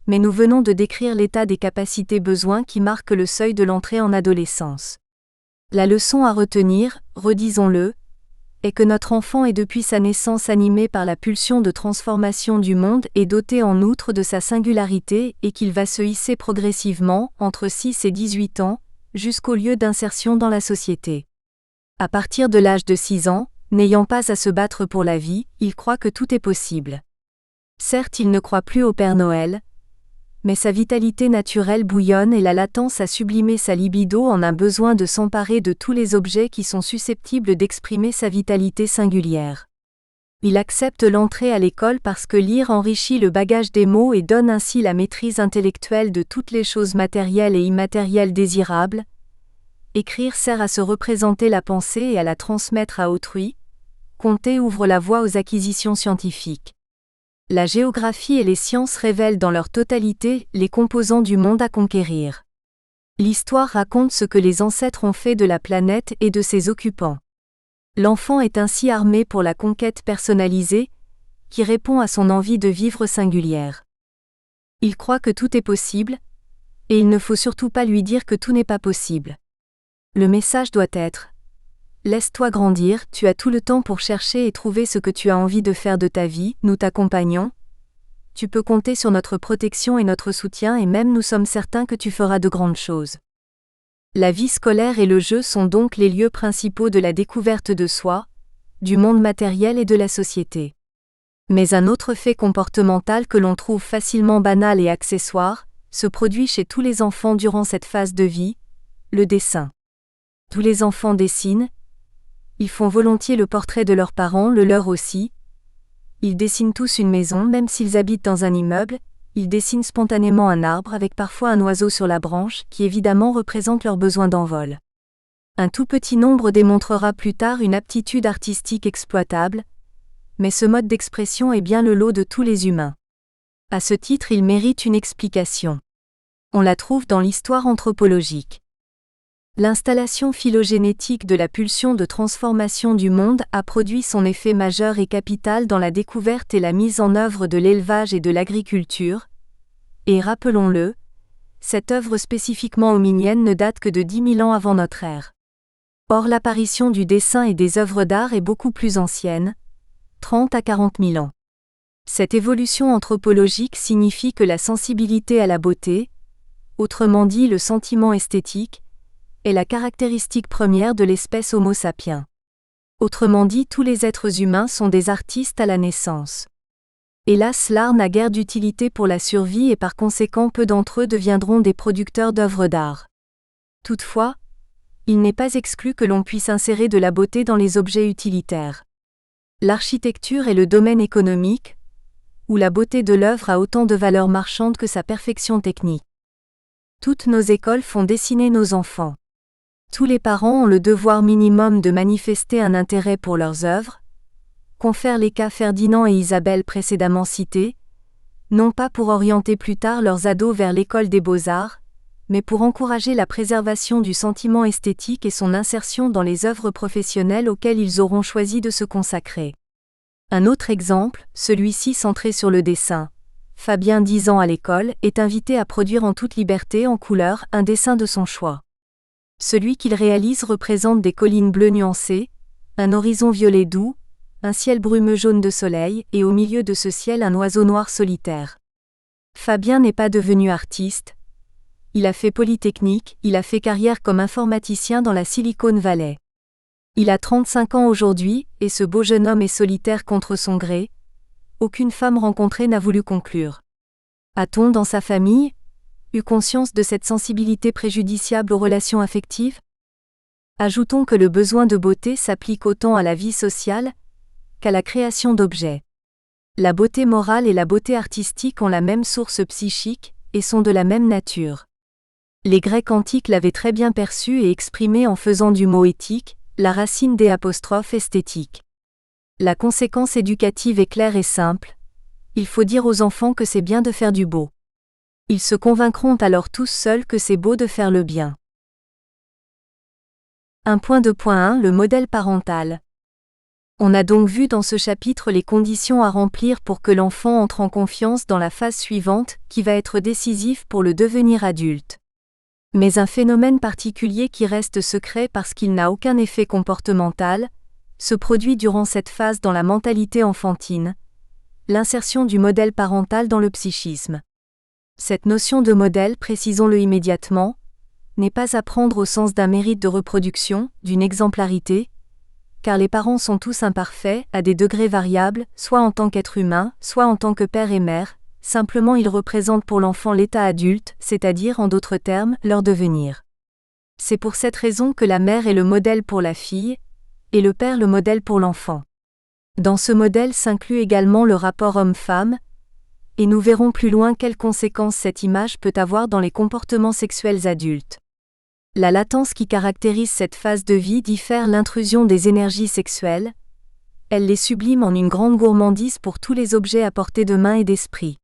mais nous venons de décrire l'état des capacités besoins qui marque le seuil de l'entrée en adolescence. La leçon à retenir, redisons-le, est que notre enfant est depuis sa naissance animé par la pulsion de transformation du monde et doté en outre de sa singularité et qu'il va se hisser progressivement, entre 6 et 18 ans, jusqu'au lieu d'insertion dans la société. À partir de l'âge de 6 ans, n'ayant pas à se battre pour la vie, il croit que tout est possible. Certes, il ne croit plus au Père Noël, mais sa vitalité naturelle bouillonne et la latence à sublimer sa libido en un besoin de s'emparer de tous les objets qui sont susceptibles d'exprimer sa vitalité singulière. Il accepte l'entrée à l'école parce que lire enrichit le bagage des mots et donne ainsi la maîtrise intellectuelle de toutes les choses matérielles et immatérielles désirables. Écrire sert à se représenter la pensée et à la transmettre à autrui. Compter ouvre la voie aux acquisitions scientifiques. La géographie et les sciences révèlent dans leur totalité les composants du monde à conquérir. L'histoire raconte ce que les ancêtres ont fait de la planète et de ses occupants. L'enfant est ainsi armé pour la conquête personnalisée, qui répond à son envie de vivre singulière. Il croit que tout est possible, et il ne faut surtout pas lui dire que tout n'est pas possible. Le message doit être « Laisse-toi grandir, tu as tout le temps pour chercher et trouver ce que tu as envie de faire de ta vie, nous t'accompagnons. Tu peux compter sur notre protection et notre soutien et même nous sommes certains que tu feras de grandes choses. » La vie scolaire et le jeu sont donc les lieux principaux de la découverte de soi, du monde matériel et de la société. Mais un autre fait comportemental que l'on trouve facilement banal et accessoire, se produit chez tous les enfants durant cette phase de vie, le dessin. Tous les enfants dessinent. Ils font volontiers le portrait de leurs parents, le leur aussi. Ils dessinent tous une maison, même s'ils habitent dans un immeuble. Ils dessinent spontanément un arbre avec parfois un oiseau sur la branche, qui évidemment représente leur besoin d'envol. Un tout petit nombre démontrera plus tard une aptitude artistique exploitable, mais ce mode d'expression est bien le lot de tous les humains. À ce titre, il mérite une explication. On la trouve dans l'histoire anthropologique. L'installation phylogénétique de la pulsion de transformation du monde a produit son effet majeur et capital dans la découverte et la mise en œuvre de l'élevage et de l'agriculture. Et rappelons-le, cette œuvre spécifiquement hominienne ne date que de 10 000 ans avant notre ère. Or l'apparition du dessin et des œuvres d'art est beaucoup plus ancienne, 30 à 40 000 ans. Cette évolution anthropologique signifie que la sensibilité à la beauté, autrement dit le sentiment esthétique, est la caractéristique première de l'espèce Homo sapiens. Autrement dit, tous les êtres humains sont des artistes à la naissance. Hélas, l'art n'a guère d'utilité pour la survie et par conséquent peu d'entre eux deviendront des producteurs d'œuvres d'art. Toutefois, il n'est pas exclu que l'on puisse insérer de la beauté dans les objets utilitaires. L'architecture est le domaine économique, où la beauté de l'œuvre a autant de valeur marchande que sa perfection technique. Toutes nos écoles font dessiner nos enfants. Tous les parents ont le devoir minimum de manifester un intérêt pour leurs œuvres, confère les cas Ferdinand et Isabelle précédemment cités, non pas pour orienter plus tard leurs ados vers l'école des beaux-arts, mais pour encourager la préservation du sentiment esthétique et son insertion dans les œuvres professionnelles auxquelles ils auront choisi de se consacrer. Un autre exemple, celui-ci centré sur le dessin. Fabien, 10 ans à l'école, est invité à produire en toute liberté en couleur un dessin de son choix. Celui qu'il réalise représente des collines bleues nuancées, un horizon violet doux, un ciel brumeux jaune de soleil et au milieu de ce ciel un oiseau noir solitaire. Fabien n'est pas devenu artiste. Il a fait Polytechnique, il a fait carrière comme informaticien dans la Silicon Valley. Il a 35 ans aujourd'hui, et ce beau jeune homme est solitaire contre son gré. Aucune femme rencontrée n'a voulu conclure. A-t-on dans sa famille eu conscience de cette sensibilité préjudiciable aux relations affectives? Ajoutons que le besoin de beauté s'applique autant à la vie sociale qu'à la création d'objets. La beauté morale et la beauté artistique ont la même source psychique et sont de la même nature. Les Grecs antiques l'avaient très bien perçu et exprimé en faisant du mot éthique la racine des apostrophes esthétique. La conséquence éducative est claire et simple. Il faut dire aux enfants que c'est bien de faire du beau. Ils se convaincront alors tous seuls que c'est beau de faire le bien. 1.2.1 Le modèle parental. On a donc vu dans ce chapitre les conditions à remplir pour que l'enfant entre en confiance dans la phase suivante, qui va être décisive pour le devenir adulte. Mais un phénomène particulier qui reste secret parce qu'il n'a aucun effet comportemental, se produit durant cette phase dans la mentalité enfantine, l'insertion du modèle parental dans le psychisme. Cette notion de modèle, précisons-le immédiatement, n'est pas à prendre au sens d'un mérite de reproduction, d'une exemplarité, car les parents sont tous imparfaits, à des degrés variables, soit en tant qu'être humain, soit en tant que père et mère, simplement ils représentent pour l'enfant l'état adulte, c'est-à-dire en d'autres termes, leur devenir. C'est pour cette raison que la mère est le modèle pour la fille, et le père le modèle pour l'enfant. Dans ce modèle s'inclut également le rapport homme-femme, et nous verrons plus loin quelles conséquences cette image peut avoir dans les comportements sexuels adultes. La latence qui caractérise cette phase de vie diffère l'intrusion des énergies sexuelles, elle les sublime en une grande gourmandise pour tous les objets à portée de main et d'esprit.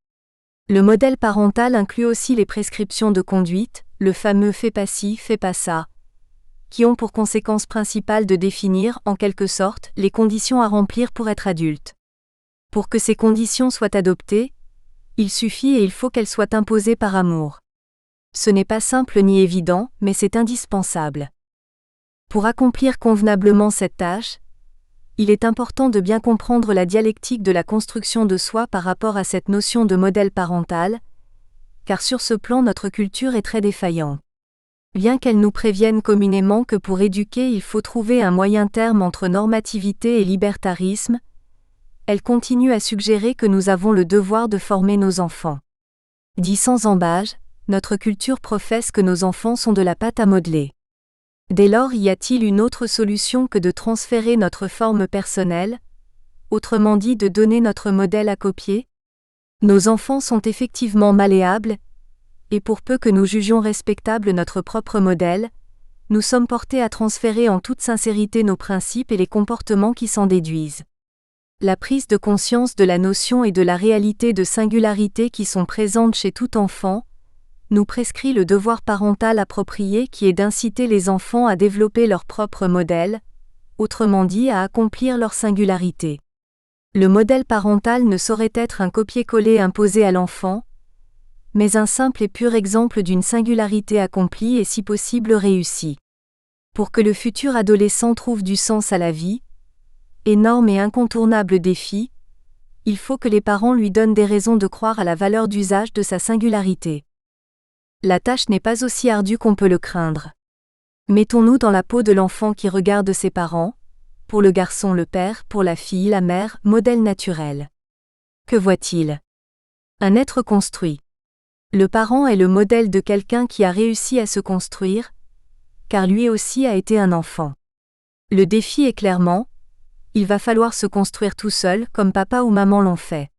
Le modèle parental inclut aussi les prescriptions de conduite, le fameux « fais pas ci, fais pas ça », qui ont pour conséquence principale de définir, en quelque sorte, les conditions à remplir pour être adulte. Pour que ces conditions soient adoptées, il suffit et il faut qu'elles soient imposées par amour. Ce n'est pas simple ni évident, mais c'est indispensable. Pour accomplir convenablement cette tâche, il est important de bien comprendre la dialectique de la construction de soi par rapport à cette notion de modèle parental, car sur ce plan notre culture est très défaillante. Bien qu'elle nous prévienne communément que pour éduquer il faut trouver un moyen terme entre normativité et libertarisme, elle continue à suggérer que nous avons le devoir de former nos enfants. Dit sans embâge, notre culture professe que nos enfants sont de la pâte à modeler. Dès lors, y a-t-il une autre solution que de transférer notre forme personnelle, autrement dit de donner notre modèle à copier? Nos enfants sont effectivement malléables, et pour peu que nous jugions respectable notre propre modèle, nous sommes portés à transférer en toute sincérité nos principes et les comportements qui s'en déduisent. La prise de conscience de la notion et de la réalité de singularité qui sont présentes chez tout enfant, nous prescrit le devoir parental approprié qui est d'inciter les enfants à développer leur propre modèle, autrement dit à accomplir leur singularité. Le modèle parental ne saurait être un copier-coller imposé à l'enfant, mais un simple et pur exemple d'une singularité accomplie et si possible réussie. Pour que le futur adolescent trouve du sens à la vie, énorme et incontournable défi, il faut que les parents lui donnent des raisons de croire à la valeur d'usage de sa singularité. La tâche n'est pas aussi ardue qu'on peut le craindre. Mettons-nous dans la peau de l'enfant qui regarde ses parents, pour le garçon le père, pour la fille la mère, modèle naturel. Que voit-il? Un être construit. Le parent est le modèle de quelqu'un qui a réussi à se construire, car lui aussi a été un enfant. Le défi est clairement, il va falloir se construire tout seul comme papa ou maman l'ont fait.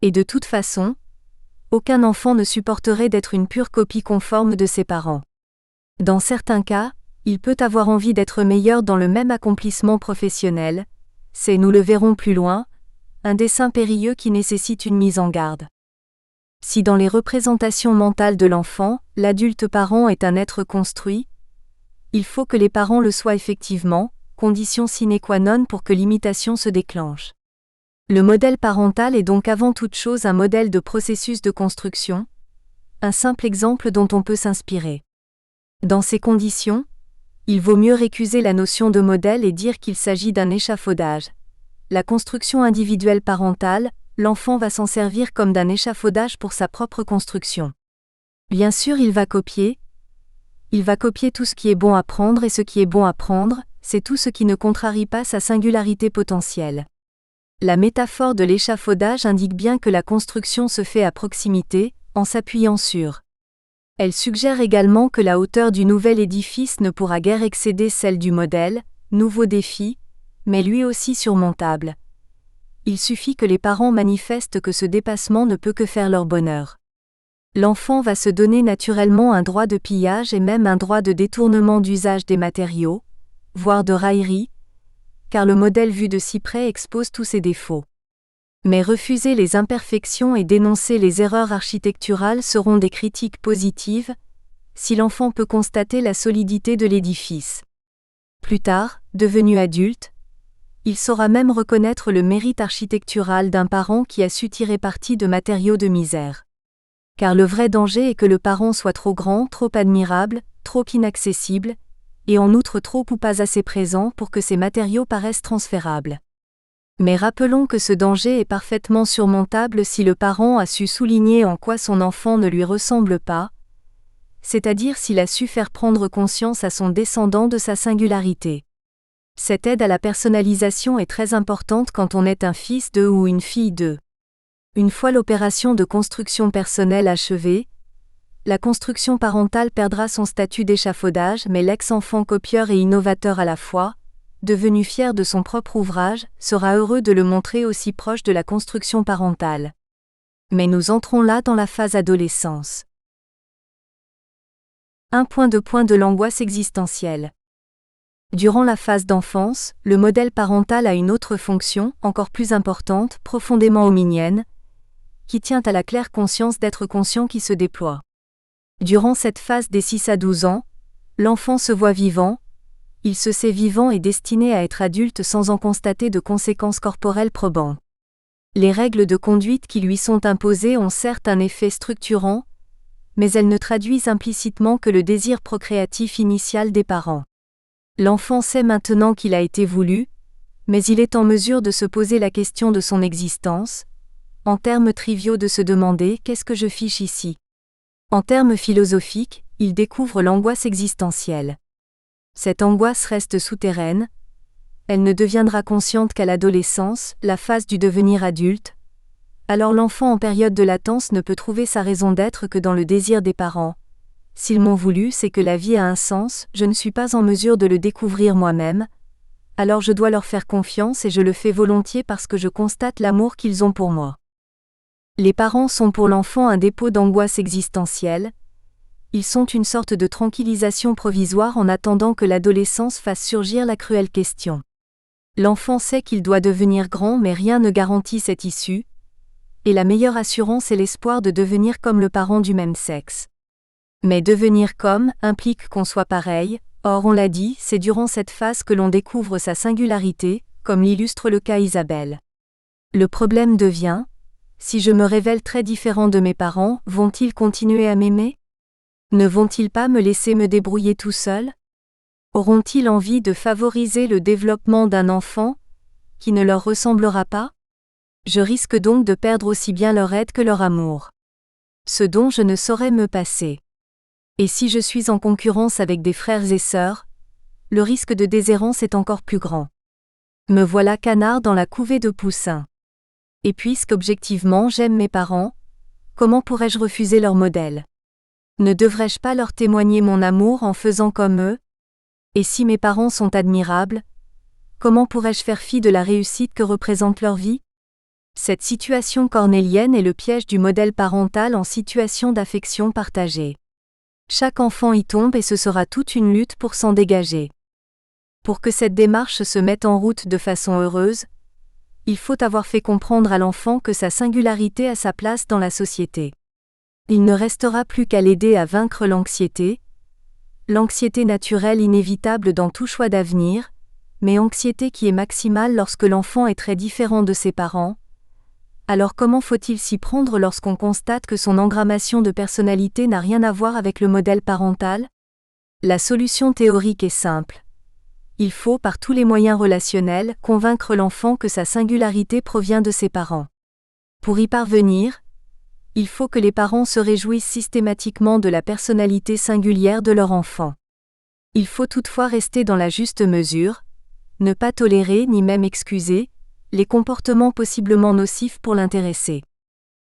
Et de toute façon, aucun enfant ne supporterait d'être une pure copie conforme de ses parents. Dans certains cas, il peut avoir envie d'être meilleur dans le même accomplissement professionnel, c'est, nous le verrons plus loin, un dessein périlleux qui nécessite une mise en garde. Si dans les représentations mentales de l'enfant, l'adulte parent est un être construit, il faut que les parents le soient effectivement, condition sine qua non pour que l'imitation se déclenche. Le modèle parental est donc avant toute chose un modèle de processus de construction, un simple exemple dont on peut s'inspirer. Dans ces conditions, il vaut mieux récuser la notion de modèle et dire qu'il s'agit d'un échafaudage. La construction individuelle parentale, l'enfant va s'en servir comme d'un échafaudage pour sa propre construction. Bien sûr, il va copier tout ce qui est bon à prendre et ce qui est bon à prendre, c'est tout ce qui ne contrarie pas sa singularité potentielle. La métaphore de l'échafaudage indique bien que la construction se fait à proximité, en s'appuyant sur. Elle suggère également que la hauteur du nouvel édifice ne pourra guère excéder celle du modèle, nouveau défi, mais lui aussi surmontable. Il suffit que les parents manifestent que ce dépassement ne peut que faire leur bonheur. L'enfant va se donner naturellement un droit de pillage et même un droit de détournement d'usage des matériaux, voire de raillerie, car le modèle vu de si près expose tous ses défauts. Mais refuser les imperfections et dénoncer les erreurs architecturales seront des critiques positives, si l'enfant peut constater la solidité de l'édifice. Plus tard, devenu adulte, il saura même reconnaître le mérite architectural d'un parent qui a su tirer parti de matériaux de misère. Car le vrai danger est que le parent soit trop grand, trop admirable, trop inaccessible, et en outre trop ou pas assez présent pour que ces matériaux paraissent transférables. Mais rappelons que ce danger est parfaitement surmontable si le parent a su souligner en quoi son enfant ne lui ressemble pas, c'est-à-dire s'il a su faire prendre conscience à son descendant de sa singularité. Cette aide à la personnalisation est très importante quand on est un fils d'eux ou une fille d'eux. Une fois l'opération de construction personnelle achevée, la construction parentale perdra son statut d'échafaudage, mais l'ex-enfant copieur et innovateur à la fois, devenu fier de son propre ouvrage, sera heureux de le montrer aussi proche de la construction parentale. Mais nous entrons là dans la phase adolescence. 1.2 de l'angoisse existentielle. Durant la phase d'enfance, le modèle parental a une autre fonction, encore plus importante, profondément hominienne, qui tient à la claire conscience d'être conscient qui se déploie. Durant cette phase des 6 à 12 ans, l'enfant se voit vivant, il se sait vivant et destiné à être adulte sans en constater de conséquences corporelles probantes. Les règles de conduite qui lui sont imposées ont certes un effet structurant, mais elles ne traduisent implicitement que le désir procréatif initial des parents. L'enfant sait maintenant qu'il a été voulu, mais il est en mesure de se poser la question de son existence, en termes triviaux de se demander « qu'est-ce que je fiche ici ?» En termes philosophiques, il découvre l'angoisse existentielle. Cette angoisse reste souterraine, elle ne deviendra consciente qu'à l'adolescence, la phase du devenir adulte. Alors l'enfant en période de latence ne peut trouver sa raison d'être que dans le désir des parents. S'ils m'ont voulu, c'est que la vie a un sens, je ne suis pas en mesure de le découvrir moi-même, alors je dois leur faire confiance et je le fais volontiers parce que je constate l'amour qu'ils ont pour moi. Les parents sont pour l'enfant un dépôt d'angoisse existentielle, ils sont une sorte de tranquillisation provisoire en attendant que l'adolescence fasse surgir la cruelle question. L'enfant sait qu'il doit devenir grand mais rien ne garantit cette issue, et la meilleure assurance est l'espoir de devenir comme le parent du même sexe. Mais devenir comme implique qu'on soit pareil, or on l'a dit, c'est durant cette phase que l'on découvre sa singularité, comme l'illustre le cas Isabelle. Le problème devient, si je me révèle très différent de mes parents, vont-ils continuer à m'aimer ? Ne vont-ils pas me laisser me débrouiller tout seul ? Auront-ils envie de favoriser le développement d'un enfant qui ne leur ressemblera pas ? Je risque donc de perdre aussi bien leur aide que leur amour. Ce dont je ne saurais me passer. Et si je suis en concurrence avec des frères et sœurs, le risque de déshérence est encore plus grand. Me voilà canard dans la couvée de poussins. Et puisqu'objectivement j'aime mes parents, comment pourrais-je refuser leur modèle ? Ne devrais-je pas leur témoigner mon amour en faisant comme eux ? Et si mes parents sont admirables, comment pourrais-je faire fi de la réussite que représente leur vie ? Cette situation cornélienne est le piège du modèle parental en situation d'affection partagée. Chaque enfant y tombe et ce sera toute une lutte pour s'en dégager. Pour que cette démarche se mette en route de façon heureuse, il faut avoir fait comprendre à l'enfant que sa singularité a sa place dans la société. Il ne restera plus qu'à l'aider à vaincre l'anxiété naturelle inévitable dans tout choix d'avenir, mais anxiété qui est maximale lorsque l'enfant est très différent de ses parents. Alors comment faut-il s'y prendre lorsqu'on constate que son engrammation de personnalité n'a rien à voir avec le modèle parental ? La solution théorique est simple. Il faut, par tous les moyens relationnels, convaincre l'enfant que sa singularité provient de ses parents. Pour y parvenir, il faut que les parents se réjouissent systématiquement de la personnalité singulière de leur enfant. Il faut toutefois rester dans la juste mesure, ne pas tolérer ni même excuser les comportements possiblement nocifs pour l'intéressé.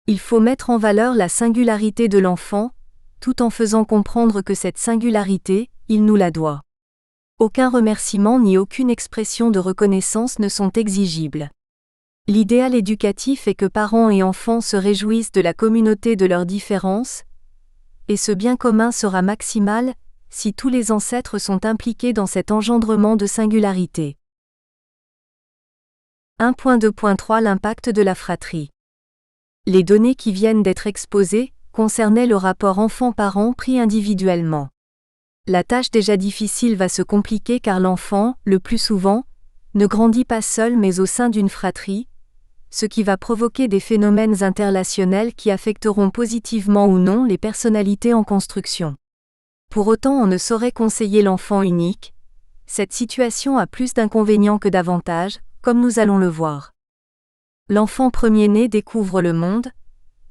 Il faut mettre en valeur la singularité de l'enfant, tout en faisant comprendre que cette singularité, il nous la doit. Aucun remerciement ni aucune expression de reconnaissance ne sont exigibles. L'idéal éducatif est que parents et enfants se réjouissent de la communauté de leurs différences, et ce bien commun sera maximal si tous les ancêtres sont impliqués dans cet engendrement de singularité. 1.2.3 L'impact de la fratrie. Les données qui viennent d'être exposées concernaient le rapport enfant-parent pris individuellement. La tâche déjà difficile va se compliquer car l'enfant, le plus souvent, ne grandit pas seul mais au sein d'une fratrie, ce qui va provoquer des phénomènes interrelationnels qui affecteront positivement ou non les personnalités en construction. Pour autant, on ne saurait conseiller l'enfant unique. Cette situation a plus d'inconvénients que d'avantages, comme nous allons le voir. L'enfant premier-né découvre le monde,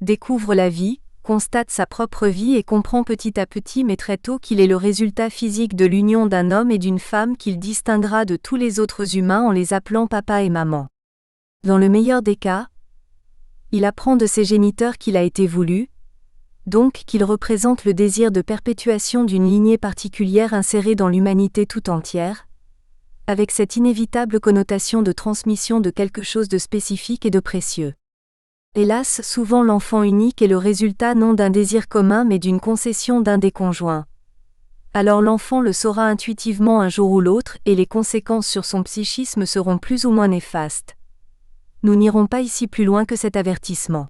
découvre la vie, constate sa propre vie et comprend petit à petit mais très tôt qu'il est le résultat physique de l'union d'un homme et d'une femme qu'il distinguera de tous les autres humains en les appelant papa et maman. Dans le meilleur des cas, il apprend de ses géniteurs qu'il a été voulu, donc qu'il représente le désir de perpétuation d'une lignée particulière insérée dans l'humanité tout entière, avec cette inévitable connotation de transmission de quelque chose de spécifique et de précieux. Hélas, souvent l'enfant unique est le résultat non d'un désir commun mais d'une concession d'un des conjoints. Alors l'enfant le saura intuitivement un jour ou l'autre et les conséquences sur son psychisme seront plus ou moins néfastes. Nous n'irons pas ici plus loin que cet avertissement.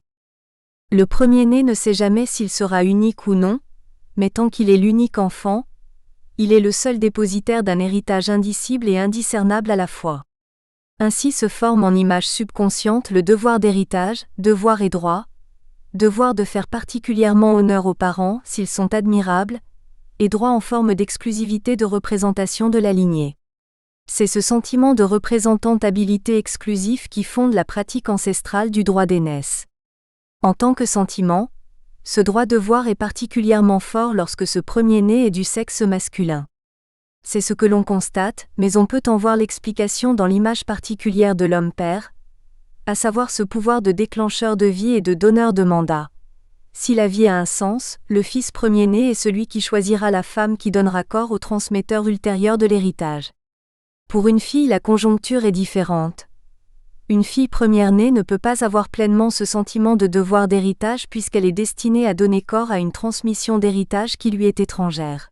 Le premier-né ne sait jamais s'il sera unique ou non, mais tant qu'il est l'unique enfant, il est le seul dépositaire d'un héritage indicible et indiscernable à la fois. Ainsi se forme en image subconsciente le devoir d'héritage, devoir et droit, devoir de faire particulièrement honneur aux parents s'ils sont admirables, et droit en forme d'exclusivité de représentation de la lignée. C'est ce sentiment de représentantabilité exclusif qui fonde la pratique ancestrale du droit d'aînesse. En tant que sentiment, ce droit-devoir est particulièrement fort lorsque ce premier-né est du sexe masculin. C'est ce que l'on constate, mais on peut en voir l'explication dans l'image particulière de l'homme-père, à savoir ce pouvoir de déclencheur de vie et de donneur de mandat. Si la vie a un sens, le fils premier-né est celui qui choisira la femme qui donnera corps au transmetteur ultérieur de l'héritage. Pour une fille, la conjoncture est différente. Une fille première-née ne peut pas avoir pleinement ce sentiment de devoir d'héritage puisqu'elle est destinée à donner corps à une transmission d'héritage qui lui est étrangère.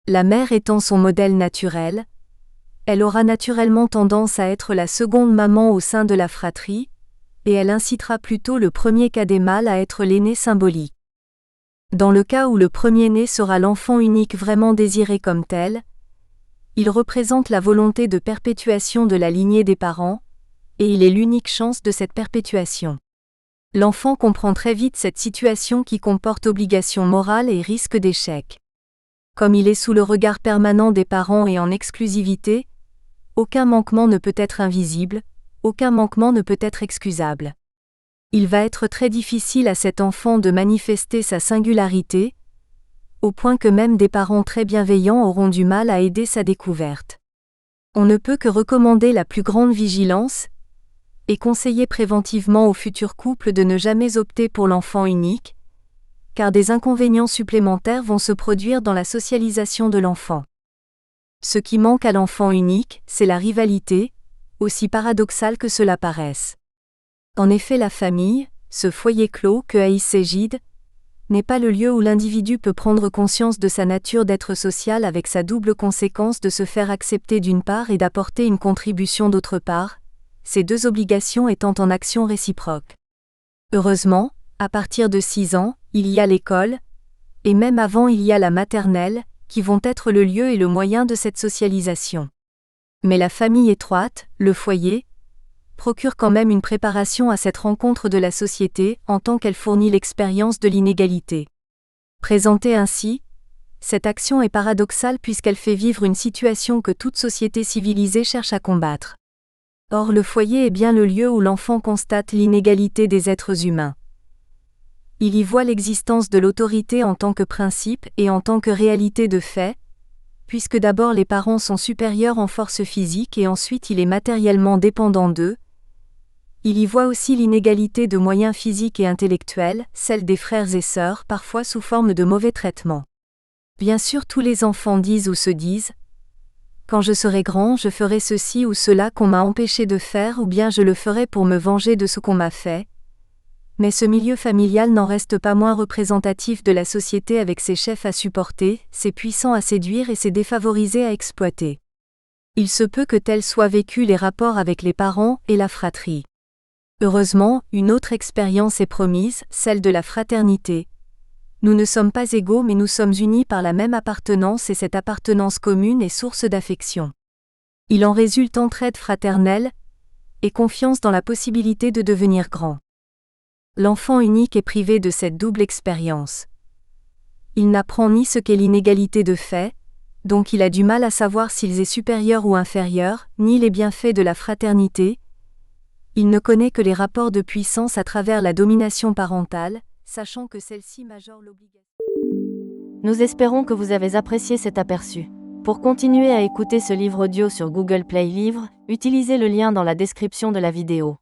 La mère étant son modèle naturel, elle aura naturellement tendance à être la seconde maman au sein de la fratrie, et elle incitera plutôt le premier cadet mâle à être l'aîné symbolique. Dans le cas où le premier-né sera l'enfant unique vraiment désiré comme tel, il représente la volonté de perpétuation de la lignée des parents, et il est l'unique chance de cette perpétuation. L'enfant comprend très vite cette situation qui comporte obligation morale et risque d'échec. Comme il est sous le regard permanent des parents et en exclusivité, aucun manquement ne peut être invisible, aucun manquement ne peut être excusable. Il va être très difficile à cet enfant de manifester sa singularité, au point que même des parents très bienveillants auront du mal à aider sa découverte. On ne peut que recommander la plus grande vigilance, et conseiller préventivement au futur couple de ne jamais opter pour l'enfant unique, car des inconvénients supplémentaires vont se produire dans la socialisation de l'enfant. Ce qui manque à l'enfant unique, c'est la rivalité, aussi paradoxale que cela paraisse. En effet, la famille, ce foyer clos que haïs Égide, n'est pas le lieu où l'individu peut prendre conscience de sa nature d'être social avec sa double conséquence de se faire accepter d'une part et d'apporter une contribution d'autre part, ces deux obligations étant en action réciproque. Heureusement, à partir de 6 ans, il y a l'école, et même avant il y a la maternelle, qui vont être le lieu et le moyen de cette socialisation. Mais la famille étroite, le foyer, procure quand même une préparation à cette rencontre de la société en tant qu'elle fournit l'expérience de l'inégalité. Présentée ainsi, cette action est paradoxale puisqu'elle fait vivre une situation que toute société civilisée cherche à combattre. Or le foyer est bien le lieu où l'enfant constate l'inégalité des êtres humains. Il y voit l'existence de l'autorité en tant que principe et en tant que réalité de fait, puisque d'abord les parents sont supérieurs en force physique et ensuite il est matériellement dépendant d'eux. Il y voit aussi l'inégalité de moyens physiques et intellectuels, celle des frères et sœurs, parfois sous forme de mauvais traitements. Bien sûr, tous les enfants disent ou se disent « Quand je serai grand, je ferai ceci ou cela qu'on m'a empêché de faire ou bien je le ferai pour me venger de ce qu'on m'a fait ». Mais ce milieu familial n'en reste pas moins représentatif de la société avec ses chefs à supporter, ses puissants à séduire et ses défavorisés à exploiter. Il se peut que tels soient vécus les rapports avec les parents et la fratrie. Heureusement, une autre expérience est promise, celle de la fraternité. Nous ne sommes pas égaux mais nous sommes unis par la même appartenance et cette appartenance commune est source d'affection. Il en résulte entraide fraternelle et confiance dans la possibilité de devenir grand. L'enfant unique est privé de cette double expérience. Il n'apprend ni ce qu'est l'inégalité de fait, donc il a du mal à savoir s'il est supérieur ou inférieur, ni les bienfaits de la fraternité. Il ne connaît que les rapports de puissance à travers la domination parentale, sachant que celle-ci majore l'obligation. Nous espérons que vous avez apprécié cet aperçu. Pour continuer à écouter ce livre audio sur Google Play Livres, utilisez le lien dans la description de la vidéo.